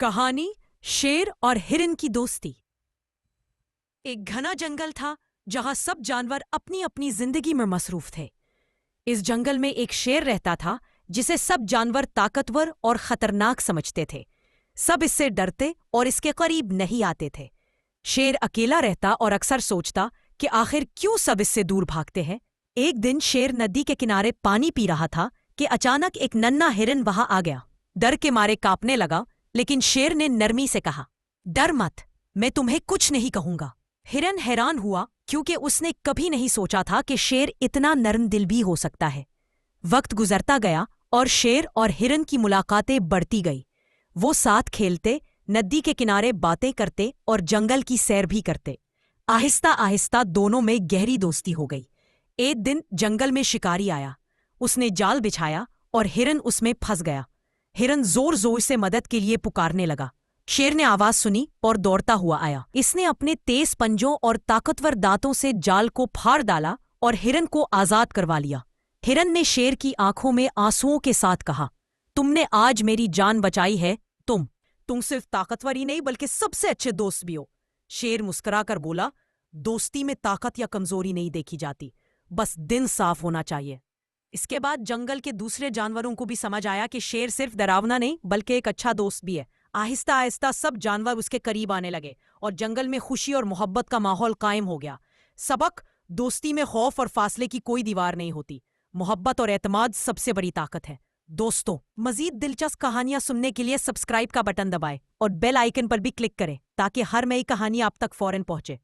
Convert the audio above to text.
कहानी शेर और हिरन की दोस्ती। एक घना जंगल था जहां सब जानवर अपनी अपनी जिंदगी में मसरूफ थे। इस जंगल में एक शेर रहता था जिसे सब जानवर ताकतवर और खतरनाक समझते थे। सब इससे डरते और इसके करीब नहीं आते थे। शेर अकेला रहता और अक्सर सोचता कि आखिर क्यों सब इससे दूर भागते हैं। एक दिन शेर नदी के किनारे पानी पी रहा था कि अचानक एक नन्हा हिरन वहां आ गया। डर के मारे कांपने लगा, लेकिन शेर ने नरमी से कहा, डर मत, मैं तुम्हें कुछ नहीं कहूंगा। हिरन हैरान हुआ क्योंकि उसने कभी नहीं सोचा था कि शेर इतना नर्म दिल भी हो सकता है। वक्त गुजरता गया और शेर और हिरन की मुलाकातें बढ़ती गई। वो साथ खेलते, नदी के किनारे बातें करते और जंगल की सैर भी करते। आहिस्ता आहिस्ता दोनों में गहरी दोस्ती हो गई। एक दिन जंगल में शिकारी आया। उसने जाल बिछाया और हिरन उसमें फंस गया। हिरन जोर जोर से मदद के लिए पुकारने लगा। शेर ने आवाज सुनी और दौड़ता हुआ आया। इसने अपने तेज पंजों और ताकतवर दांतों से जाल को फाड़ डाला और हिरन को आजाद करवा लिया। हिरन ने शेर की आंखों में आंसुओं के साथ कहा, तुमने आज मेरी जान बचाई है। तुम सिर्फ ताकतवर ही नहीं बल्कि सबसे अच्छे दोस्त भी हो। शेर मुस्कुराकर बोला, दोस्ती में ताकत या कमजोरी नहीं देखी जाती, बस दिन साफ होना चाहिए। इसके बाद जंगल के दूसरे जानवरों को भी समझ आया कि शेर सिर्फ डरावना नहीं बल्कि एक अच्छा दोस्त भी है। आहिस्ता आहिस्ता सब जानवर उसके करीब आने लगे और जंगल में खुशी और मोहब्बत का माहौल कायम हो गया। सबक, दोस्ती में खौफ और फासले की कोई दीवार नहीं होती। मोहब्बत और एतमाद सबसे बड़ी ताकत है। दोस्तों, मजीद दिलचस्प कहानियां सुनने के लिए सब्सक्राइब का बटन दबाएं और बेल आइकन पर भी क्लिक करें ताकि हर नई कहानी आप तक फौरन पहुंचे।